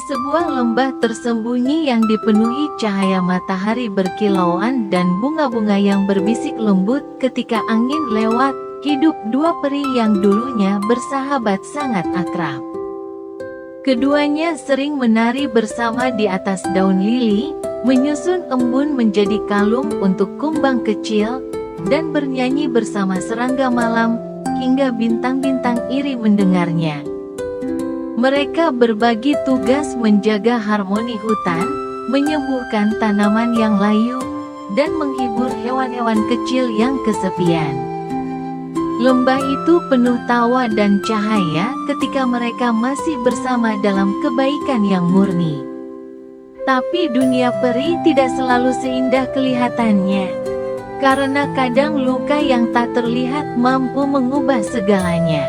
sebuah lembah tersembunyi yang dipenuhi cahaya matahari berkilauan dan bunga-bunga yang berbisik lembut ketika angin lewat, hidup dua peri yang dulunya bersahabat sangat akrab. Keduanya sering menari bersama di atas daun lili, menyusun embun menjadi kalung untuk kumbang kecil, dan bernyanyi bersama serangga malam, hingga bintang-bintang iri mendengarnya. Mereka berbagi tugas menjaga harmoni hutan, menyembuhkan tanaman yang layu, dan menghibur hewan-hewan kecil yang kesepian. Lembah itu penuh tawa dan cahaya ketika mereka masih bersama dalam kebaikan yang murni. Tapi dunia peri tidak selalu seindah kelihatannya. Karena kadang luka yang tak terlihat mampu mengubah segalanya.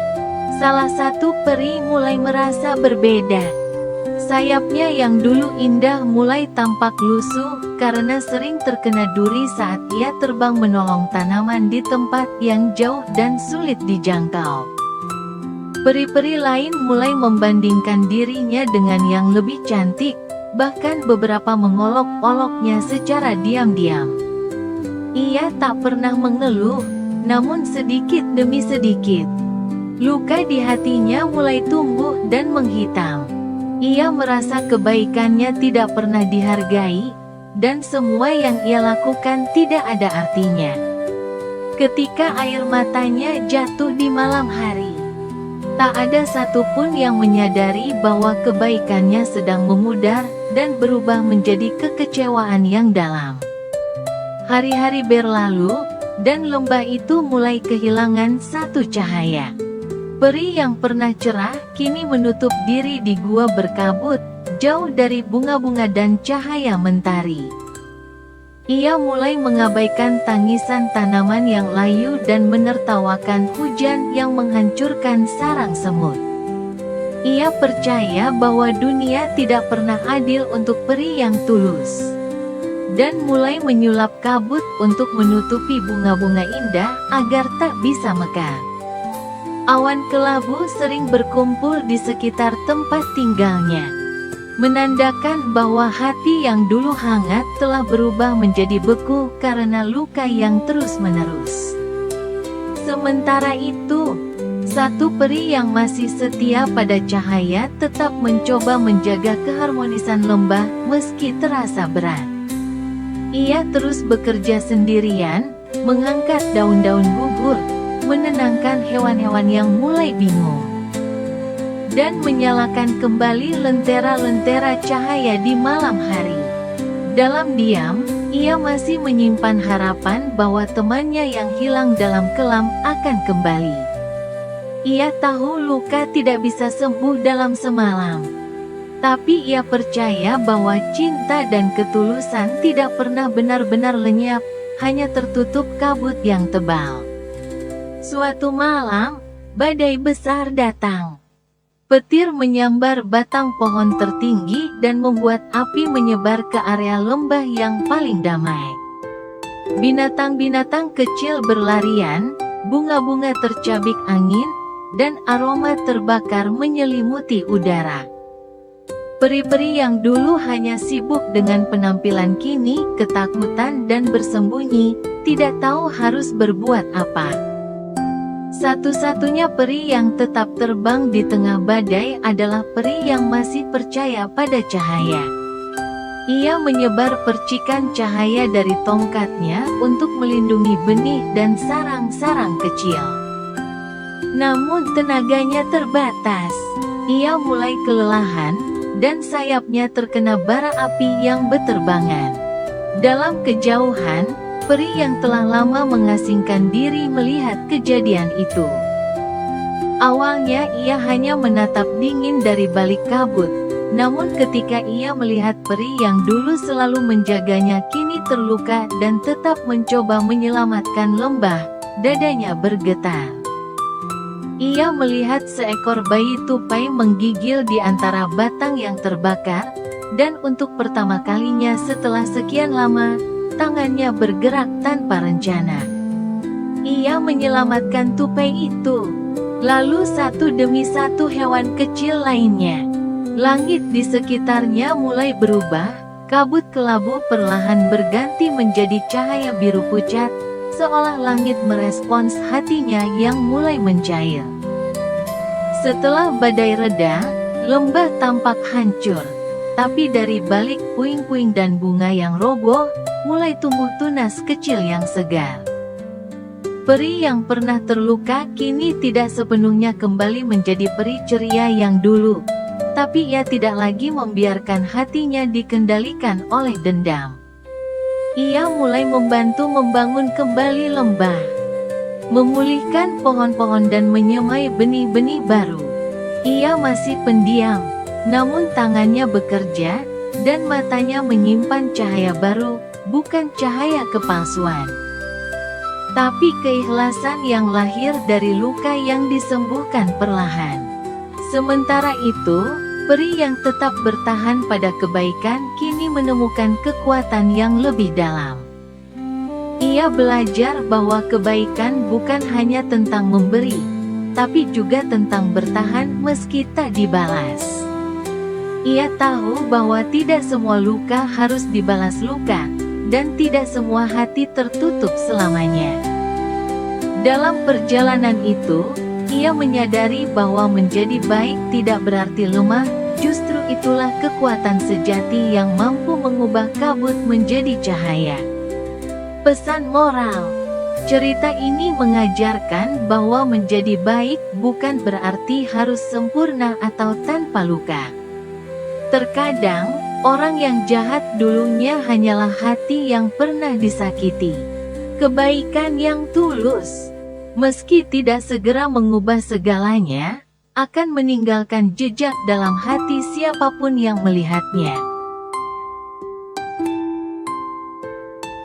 Salah satu peri mulai merasa berbeda. Sayapnya yang dulu indah mulai tampak lusuh karena sering terkena duri saat ia terbang menolong tanaman di tempat yang jauh dan sulit dijangkau. Peri-peri lain mulai membandingkan dirinya dengan yang lebih cantik, bahkan beberapa mengolok-oloknya secara diam-diam. Ia tak pernah mengeluh, namun sedikit demi sedikit, luka di hatinya mulai tumbuh dan menghitam. Ia merasa kebaikannya tidak pernah dihargai, dan semua yang ia lakukan tidak ada artinya. Ketika air matanya jatuh di malam hari, tak ada satupun yang menyadari bahwa kebaikannya sedang memudar dan berubah menjadi kekecewaan yang dalam. Hari-hari berlalu, dan lembah itu mulai kehilangan satu cahaya. Peri yang pernah cerah kini menutup diri di gua berkabut, jauh dari bunga-bunga dan cahaya mentari. Ia mulai mengabaikan tangisan tanaman yang layu dan menertawakan hujan yang menghancurkan sarang semut. Ia percaya bahwa dunia tidak pernah adil untuk peri yang tulus, dan mulai menyulap kabut untuk menutupi bunga-bunga indah agar tak bisa mekar. Awan kelabu sering berkumpul di sekitar tempat tinggalnya, menandakan bahwa hati yang dulu hangat telah berubah menjadi beku karena luka yang terus-menerus. Sementara itu, satu peri yang masih setia pada cahaya tetap mencoba menjaga keharmonisan lembah meski terasa berat. Ia terus bekerja sendirian, mengangkat daun-daun gugur, menenangkan hewan-hewan yang mulai bingung, dan menyalakan kembali lentera-lentera cahaya di malam hari. Dalam diam, ia masih menyimpan harapan bahwa temannya yang hilang dalam kelam akan kembali. Ia tahu luka tidak bisa sembuh dalam semalam, tapi ia percaya bahwa cinta dan ketulusan tidak pernah benar-benar lenyap, hanya tertutup kabut yang tebal. Suatu malam, badai besar datang. Petir menyambar batang pohon tertinggi dan membuat api menyebar ke area lembah yang paling damai. Binatang-binatang kecil berlarian, bunga-bunga tercabik angin, dan aroma terbakar menyelimuti udara. Peri-peri yang dulu hanya sibuk dengan penampilan kini ketakutan dan bersembunyi, tidak tahu harus berbuat apa. Satu-satunya peri yang tetap terbang di tengah badai adalah peri yang masih percaya pada cahaya. Ia menyebar percikan cahaya dari tongkatnya untuk melindungi benih dan sarang-sarang kecil. Namun tenaganya terbatas. Ia mulai kelelahan, dan sayapnya terkena bara api yang beterbangan. Dalam kejauhan, peri yang telah lama mengasingkan diri melihat kejadian itu. Awalnya ia hanya menatap dingin dari balik kabut, namun ketika ia melihat peri yang dulu selalu menjaganya kini terluka dan tetap mencoba menyelamatkan lembah, dadanya bergetar. Ia melihat seekor bayi tupai menggigil di antara batang yang terbakar, dan untuk pertama kalinya setelah sekian lama, tangannya bergerak tanpa rencana. Ia menyelamatkan tupai itu. Lalu satu demi satu hewan kecil lainnya. Langit di sekitarnya mulai berubah, kabut kelabu perlahan berganti menjadi cahaya biru pucat, seolah langit merespons hatinya yang mulai mencair. Setelah badai reda, lembah tampak hancur, tapi dari balik puing-puing dan bunga yang roboh, mulai tumbuh tunas kecil yang segar. Peri yang pernah terluka kini tidak sepenuhnya kembali menjadi peri ceria yang dulu, tapi ia tidak lagi membiarkan hatinya dikendalikan oleh dendam. Ia mulai membantu membangun kembali lembah, memulihkan pohon-pohon dan menyemai benih-benih baru. Ia masih pendiam, namun tangannya bekerja, dan matanya menyimpan cahaya baru, bukan cahaya kepalsuan, tapi keikhlasan yang lahir dari luka yang disembuhkan perlahan. Sementara itu, peri yang tetap bertahan pada kebaikan kini menemukan kekuatan yang lebih dalam. Ia belajar bahwa kebaikan bukan hanya tentang memberi, tapi juga tentang bertahan meski tak dibalas. Ia tahu bahwa tidak semua luka harus dibalas luka, dan tidak semua hati tertutup selamanya. Dalam perjalanan itu, ia menyadari bahwa menjadi baik tidak berarti lemah, justru itulah kekuatan sejati yang mampu mengubah kabut menjadi cahaya. Pesan moral: cerita ini mengajarkan bahwa menjadi baik bukan berarti harus sempurna atau tanpa luka. Terkadang, orang yang jahat dulunya hanyalah hati yang pernah disakiti. Kebaikan yang tulus, meski tidak segera mengubah segalanya, akan meninggalkan jejak dalam hati siapapun yang melihatnya.